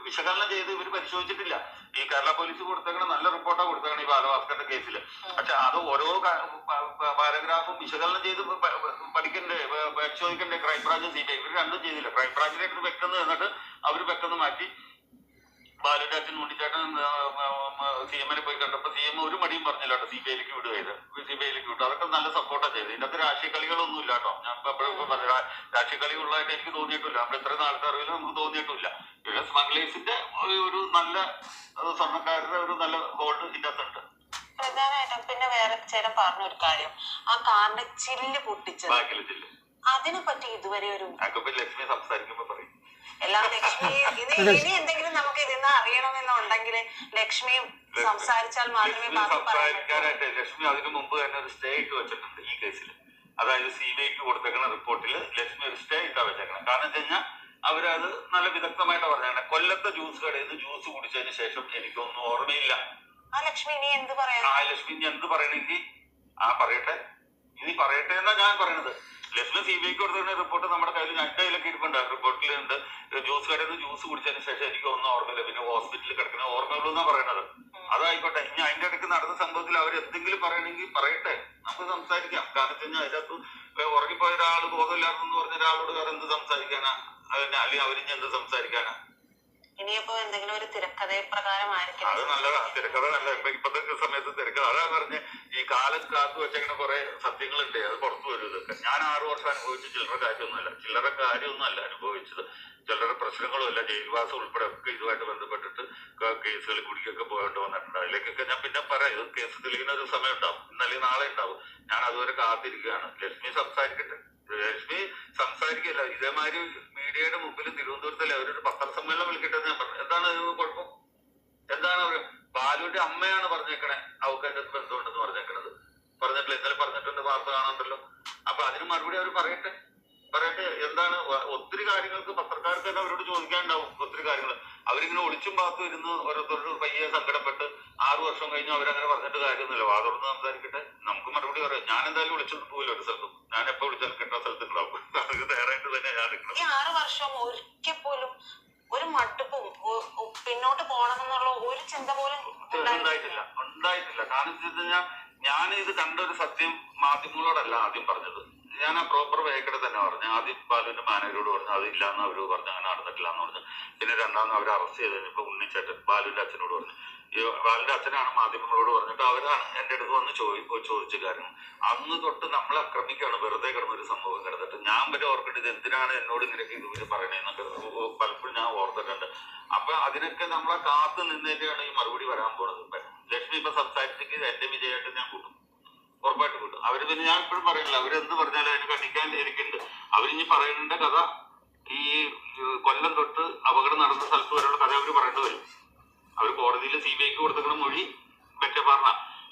വിശകലനം ചെയ്ത് ഇവർ പരിശോധിച്ചിട്ടില്ല. ഈ കേരള പോലീസ് കൊടുത്തേക്കണ നല്ല റിപ്പോർട്ടാണ് കൊടുത്തേക്കണ ഈ ബാലഭാസ്കറിന്റെ കേസിൽ. പക്ഷെ അത് ഓരോ പാരഗ്രാഫും വിശകലനം ചെയ്ത് പഠിക്കണ്ടേ, പരിശോധിക്കണ്ടേ ക്രൈംബ്രാഞ്ചും CBI. ഇവർ രണ്ടും ചെയ്തില്ല. ക്രൈംബ്രാഞ്ചിലേക്ക് വെക്കുന്നത് എന്നിട്ട് അവർ വെക്കുന്നത് മാറ്റി ബാലുന്റെ അച്ഛൻ ഉണ്ണിച്ചേട്ടൻ CM-നെ പോയി കണ്ടപ്പോ CM ഒരു മടിയും പറഞ്ഞില്ല കേട്ടോ, CBIയിലേക്ക് വിടുകയത്. CBIയിലേക്ക് വിട്ടു. അതൊക്കെ നല്ല സപ്പോർട്ടാണ് ചെയ്തത്. ഇതിനകത്ത് രാഷ്ട്രീയ കളികളൊന്നും ഇല്ല കേട്ടോ. ഞാൻ എപ്പോഴും പറഞ്ഞു, രാഷ്ട്രീയ കളി ഉള്ളതായിട്ട് എനിക്ക് തോന്നിയിട്ടില്ല. നമ്മൾ ഇത്രയും നാളത്തെ അറിവിൽ നമുക്ക് തോന്നിയിട്ടില്ല. പിന്നെ സ്മഗ്ലേഴ്സിന്റെ ഒരു നല്ല സ്വർണ്ണക്കാരുടെ ഒരു നല്ല ഗോൾഡ് ഇതിനകത്ത് ഉണ്ട്. പ്രധാനമായിട്ടും പിന്നെ വേറെ ചേട്ടൻ പറഞ്ഞ ഒരു കാര്യം, ആ കാറിന്റെ ചില്ല് പൊട്ടിച്ചത്, അതിനെ പറ്റി ഇതുവരെ ഒരു ലക്ഷ്മി സംസാരിക്കുമ്പോ പറയും എല്ലാം ലക്ഷ്മി. ഇനി എന്തെങ്കിലും നമുക്ക് ഇതിന്ന് അറിയണമെന്നുണ്ടെങ്കിൽ ലക്ഷ്മിയും സംസാരിച്ചാൽ മാത്രമേ സംസാരിക്കാനായിട്ട്. ലക്ഷ്മി അതിനു മുമ്പ് തന്നെ ഒരു സ്റ്റേ ഇട്ട് വെച്ചിട്ടുണ്ട് ഈ കേസിൽ. അതായത് CBIക്ക് കൊടുത്തേക്കുന്ന റിപ്പോർട്ടിൽ ലക്ഷ്മി ഒരു സ്റ്റേ ഇട്ടാ വെച്ചേക്കണം. കാരണം വെച്ച് കഴിഞ്ഞാൽ അവരത് നല്ല വിദഗ്ധമായിട്ട് പറഞ്ഞാണ്. കൊല്ലത്തെ ജ്യൂസ് കടയിൽ നിന്ന് ജ്യൂസ് കുടിച്ചതിന് ശേഷം എനിക്കൊന്നും ഓർമ്മയില്ല. ലക്ഷ്മി ഇനി എന്ത് പറയാ? ലക്ഷ്മി ഇനി എന്ത് പറയണെങ്കിൽ പറയട്ടെ, ഇനി പറയട്ടെ എന്നാ ഞാൻ പറയണത്. ലക്ഷ്മി CBIക്ക് കൊടുക്കുന്ന റിപ്പോർട്ട് നമ്മുടെ കയ്യിൽ, എൻ്റെ കയ്യിലൊക്കെ ഇരിപ്പുണ്ട്. റിപ്പോർട്ടിലുണ്ട് ജ്യൂസ് കടയിൽ നിന്ന് ജ്യൂസ് കുടിച്ചതിന് ശേഷം എനിക്കൊന്നും ഓർമ്മയില്ല, പിന്നെ ഹോസ്പിറ്റലിൽ കിടക്കുന്ന ഓർമ്മയുള്ളൂ എന്നാ പറയണത്. അതായിക്കോട്ടെ. ഇനി അതിന്റെ ഇടയ്ക്ക് നടന്ന സംഭവത്തിൽ അവർ എന്തെങ്കിലും പറയണമെങ്കിൽ പറയട്ടെ, നമുക്ക് സംസാരിക്കാം. കാരണം വെച്ച് കഴിഞ്ഞാൽ അതിനകത്ത് ഉറങ്ങിപ്പോയ ഒരാൾ, ബോധമില്ലാതെന്ന് പറഞ്ഞ ഒരാളോട് വേറെ എന്ത് സംസാരിക്കാനാ? അല്ലെങ്കിൽ അവരിഞ്ഞ് എന്ത് സംസാരിക്കാനാ? ഇനിയിപ്പോ എന്തെങ്കിലും ഒരു തിരക്കഥ പ്രകാരമായിരിക്കും. അത് നല്ലതാ, തിരക്കഥ നല്ല. ഇപ്പത്തെ സമയത്ത് തിരക്കഥ അതാ പറഞ്ഞ് ഈ കാലം കാത്തു വെച്ചങ്ങനെ കുറെ സത്യങ്ങളുണ്ട്, അത് പുറത്തു വരും. ഇതൊക്കെ ഞാൻ 6 വർഷം അനുഭവിച്ച ചില്ലറ കാര്യമൊന്നുമല്ല അനുഭവിച്ചത്. ചിലരുടെ പ്രശ്നങ്ങളുമല്ല, ജയിൽവാസം ഉൾപ്പെടെ ഒക്കെ ഇതുമായിട്ട് ബന്ധപ്പെട്ടിട്ട് കേസുകളിൽ കുടിക്കൊക്കെ പോയിട്ട് വന്നിട്ടുണ്ട്. അതിലേക്കൊക്കെ ഞാൻ പിന്നെ പറയാം. ഇത് കേസ് തെളിയുന്ന ഒരു സമയം ഉണ്ടാവും, ഇന്നല്ലെങ്കിൽ നാളെ ഉണ്ടാവും. ഞാൻ അതുവരെ കാത്തിരിക്കുകയാണ്. ലക്ഷ്മി സംസാരിക്കട്ടെ. ലക്ഷ്മി സംസാരിക്കില്ല. ഇതേമാതിരി മീഡിയയുടെ മുമ്പിൽ തിരുവനന്തപുരത്തല്ലേ അവരൊരു പത്രസമ്മേളനം വിളിക്കട്ടെ ഞാൻ പറഞ്ഞു. എന്താണ് കുഴപ്പം? എന്താണ് അവർ? ബാലുവിന്റെ അമ്മയാണ് പറഞ്ഞേക്കണേ അവർക്ക് അതിന്റെ ബന്ധമുണ്ടെന്ന് പറഞ്ഞേക്കണത്. പറഞ്ഞിട്ടില്ല, ഇന്നലെ പറഞ്ഞിട്ടുണ്ട്, വാർത്ത കാണുന്നുണ്ടല്ലോ. അപ്പൊ അതിന് മറുപടി അവർ പറയട്ടെ. എന്താണ്? ഒത്തിരി കാര്യങ്ങൾക്ക് പത്രക്കാർക്ക് തന്നെ അവരോട് ചോദിക്കാനുണ്ടാവും. ഒത്തിരി കാര്യങ്ങൾ അവരിങ്ങനെ ഒളിച്ചും പാത്തും ഇരുന്ന് ഓരോരുത്തരോട് പയ്യെ സങ്കടപ്പെട്ട് 6 വർഷം കഴിഞ്ഞ് അവരങ്ങനെ പറഞ്ഞിട്ട് കാര്യമൊന്നുമില്ല. വാതോർന്ന് സംസാരിക്കട്ടെ, നമുക്ക് മറുപടി പറയാം. ഞാൻ എന്തായാലും വിളിച്ചൊന്നും പോയില്ല ഒരു സ്ഥലത്തും. ഞാൻ എപ്പോ വിളിച്ചാൽ കിട്ടുന്ന സ്ഥലത്തുണ്ടാവും. അത് നേരായിട്ട് തന്നെ ഞാൻ നിൽക്കണം. ഈ 6 വർഷം ഒരിക്കൽ പോലും ഒരു മടുപ്പും പിന്നോട്ട് പോകണമെന്നുള്ള ഒരു ചിന്ത പോലും ഉണ്ടായിട്ടില്ല. കാരണം ഞാൻ ഇത് കണ്ട ഒരു സത്യം മാധ്യമങ്ങളോടല്ല ആദ്യം പറഞ്ഞത്. ഞാൻ ആ പ്രോപ്പർ വേക്കടെ തന്നെ പറഞ്ഞു. ആദ്യം ബാലുവിന്റെ മാനേജരോട് പറഞ്ഞു അതില്ലാന്ന് അവര് പറഞ്ഞു, അങ്ങനെ നടന്നിട്ടില്ല എന്ന് പറഞ്ഞു. പിന്നെ രണ്ടാമത് അവരെ അറസ്റ്റ് ചെയ്ത് കഴിഞ്ഞപ്പോ ഉണ്ണിച്ചേട്ടൻ ബാലുവിന്റെ അച്ഛനോട് പറഞ്ഞു. ഈ ബാലുവിന്റെ അച്ഛനാണ് മാധ്യമങ്ങളോട് പറഞ്ഞിട്ട് അവരാണ് എന്റെ അടുത്ത് വന്ന് ചോദിച്ച കാര്യം. അന്ന് തൊട്ട് നമ്മളെ ആക്രമിക്കാണ്, വെറുതെ കിടന്നൊരു സംഭവം കിടന്നിട്ട്. ഞാൻ വരെ ഓർക്കേണ്ടത് എന്തിനാണ് എന്നോട് ഇങ്ങനെയൊക്കെ ഇതുവരെ പറയണേന്നൊക്കെ പലപ്പോഴും ഞാൻ ഓർത്തിട്ടുണ്ട്. അപ്പൊ അതിനൊക്കെ നമ്മളെ കാത്തു നിന്നതിന്റെയാണ് ഈ മറുപടി വരാൻ പോണത്. ലക്ഷ്മി ഇപ്പൊ സംസാരിച്ചെങ്കിൽ എന്റെ വിജയമായിട്ട് ഞാൻ കൂട്ടും, ഉറപ്പായിട്ട് കൂട്ടും. അവര് പിന്നെ ഞാൻ ഇപ്പോഴും പറയണില്ല, അവരെന്ത് പറഞ്ഞാലും അതിന് കണ്ടിക്കാൻ എനിക്കുണ്ട്. അവരിഞ്ഞ് പറയേണ്ട കഥ ഈ കൊല്ലം തൊട്ട് അപകടം നടന്ന സ്ഥലത്ത് വരെയുള്ള കഥ അവര് പറയേണ്ടി വരും. അവർ കോടതിയിൽ CBIക്ക് കൊടുത്തേക്കണ മൊഴി മറ്റേ പറഞ്ഞ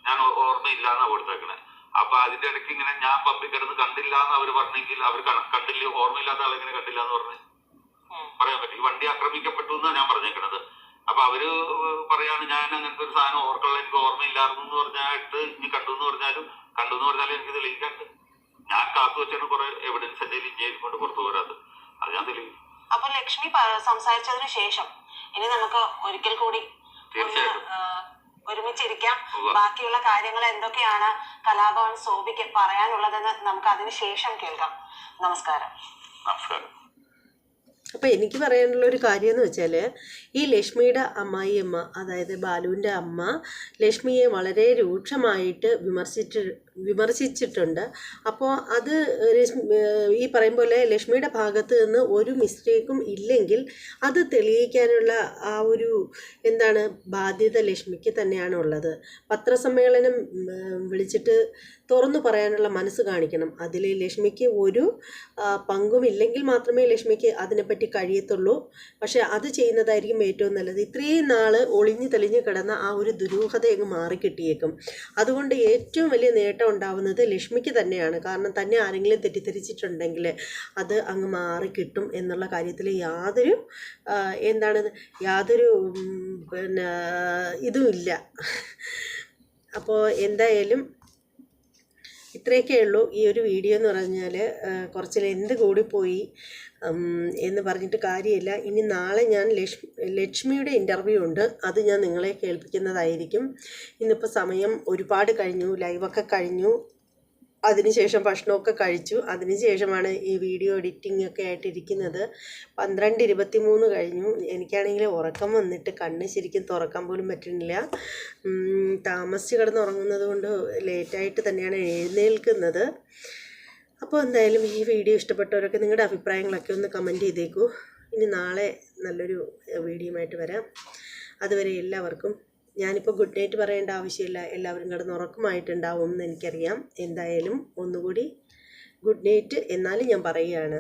ഞാൻ ഓർമ്മയില്ലാന്നാ കൊടുത്തേക്കണേ. അപ്പൊ അതിന്റെ ഇടയ്ക്ക് ഇങ്ങനെ ഞാൻ പമ്പിക്കിടന്ന് കണ്ടില്ല എന്ന് അവർ പറഞ്ഞെങ്കിൽ അവർ കണ്ടില്ല, ഓർമ്മയില്ലാത്ത ആളെങ്ങനെ കണ്ടില്ല എന്ന് പറഞ്ഞ് പറയാൻ പറ്റും. ഈ വണ്ടി ആക്രമിക്കപ്പെട്ടു എന്നാണ് ഞാൻ പറഞ്ഞേക്കണത്. അപ്പൊ അവര് പറയാണ് ഞാൻ അങ്ങനത്തെ ഒരു സാധനം ഓർക്കുള്ള എനിക്ക് ഓർമ്മയില്ലായിരുന്നു എന്ന് പറഞ്ഞായിട്ട് ഇനി കണ്ടു എന്ന് പറഞ്ഞാലും എനിക്ക് തെളിയിക്കാണ്ട്. ഞാൻ കാത്തു വെച്ചാണ് കുറെ എവിഡൻസ് എന്റെ ഇന്ത്യയിൽ കൊണ്ട് പുറത്തു പോരാത്. അത് ഞാൻ തെളിയിക്കും. അപ്പൊ ലക്ഷ്മി സംസാരിച്ചതിന് ശേഷം ഇനി നമുക്ക് ഒരിക്കൽ കൂടി ഒരുമിച്ചിരിക്കാം. ബാക്കിയുള്ള കാര്യങ്ങൾ എന്തൊക്കെയാണ് കലാഭവൻ സോബിക്ക് പറയാനുള്ളതെന്ന് നമുക്ക് അതിന് ശേഷം കേൾക്കാം. നമസ്കാരം. അപ്പോൾ എനിക്ക് പറയാനുള്ള ഒരു കാര്യം എന്ന് വെച്ചാൽ, ഈ ലക്ഷ്മിയുടെ അമ്മായിയമ്മ, അതായത് ബാലുവിൻ്റെ അമ്മ, ലക്ഷ്മിയെ വളരെ രൂക്ഷമായിട്ട് വിമർശിച്ചിട്ടുണ്ട്. അപ്പോൾ അത് ഈ പറയും പോലെ ലക്ഷ്മിയുടെ ഭാഗത്ത് നിന്ന് ഒരു മിസ്റ്റേക്കും ഇല്ലെങ്കിൽ അത് തെളിയിക്കാനുള്ള ആ ഒരു ബാധ്യത ലക്ഷ്മിക്ക് തന്നെയാണ് ഉള്ളത്. പത്രസമ്മേളനം വിളിച്ചിട്ട് തുറന്നു പറയാനുള്ള മനസ്സ് കാണിക്കണം. അതിൽ ലക്ഷ്മിക്ക് ഒരു പങ്കുമില്ലെങ്കിൽ മാത്രമേ ലക്ഷ്മിക്ക് അതിനെപ്പറ്റി കഴിയത്തുള്ളൂ. പക്ഷെ അത് ചെയ്യുന്നതായിരിക്കും ഏറ്റവും നല്ലത്. ഇത്രയും നാൾ ഒളിഞ്ഞു തെളിഞ്ഞു കിടന്ന ആ ഒരു ദുരൂഹത അങ്ങ് മാറിക്കിട്ടിയേക്കും. അതുകൊണ്ട് ഏറ്റവും വലിയ നേട്ടം ഉണ്ടാവുന്നത് ലക്ഷ്മിക്ക് തന്നെയാണ്. കാരണം തന്നെ ആരെങ്കിലും തെറ്റിദ്ധരിച്ചിട്ടുണ്ടെങ്കിൽ അത് അങ്ങ് മാറിക്കിട്ടും എന്നുള്ള കാര്യത്തിൽ യാതൊരു ഇതുമില്ല. അപ്പോൾ എന്തായാലും ഇത്രയൊക്കെ ഉള്ളൂ ഈ ഒരു വീഡിയോ എന്ന് പറഞ്ഞാൽ. കുറച്ച് ലെന്ത് കൂടിപ്പോയി എന്ന് പറഞ്ഞിട്ട് കാര്യമില്ല. ഇനി നാളെ ഞാൻ ലക്ഷ്മിയുടെ ഇൻ്റർവ്യൂ ഉണ്ട്, അത് ഞാൻ നിങ്ങളെ കേൾപ്പിക്കുന്നതായിരിക്കും. ഇന്നിപ്പോൾ സമയം ഒരുപാട് കഴിഞ്ഞു, ലൈവൊക്കെ കഴിഞ്ഞു, അതിനുശേഷം ഭക്ഷണമൊക്കെ കഴിച്ചു, അതിനുശേഷമാണ് ഈ വീഡിയോ എഡിറ്റിംഗ് ഒക്കെ ആയിട്ടിരിക്കുന്നത്. 12:23 കഴിഞ്ഞു. എനിക്കാണെങ്കിൽ ഉറക്കം വന്നിട്ട് കണ്ണ് ശരിക്കും തുറക്കാൻ പോലും പറ്റുന്നില്ല. താമസിച്ച് കിടന്ന് ഉറങ്ങുന്നത് കൊണ്ട് ലേറ്റായിട്ട് തന്നെയാണ് എഴുന്നേൽക്കുന്നത്. അപ്പോൾ എന്തായാലും ഈ വീഡിയോ ഇഷ്ടപ്പെട്ടവരൊക്കെ നിങ്ങളുടെ അഭിപ്രായങ്ങളൊക്കെ ഒന്ന് കമൻറ്റ് ചെയ്തേക്കൂ. ഇനി നാളെ നല്ലൊരു വീഡിയോയുമായിട്ട് വരാം. അതുവരെ എല്ലാവർക്കും, ഞാനിപ്പോൾ ഗുഡ് നൈറ്റ് പറയേണ്ട ആവശ്യമില്ല, എല്ലാവരും കിടന്ന് ഉറക്കമായിട്ടുണ്ടാവും എന്ന് എനിക്കറിയാം. എന്തായാലും ഒന്നുകൂടി ഗുഡ് നൈറ്റ് എന്നാലും ഞാൻ പറയുകയാണ്.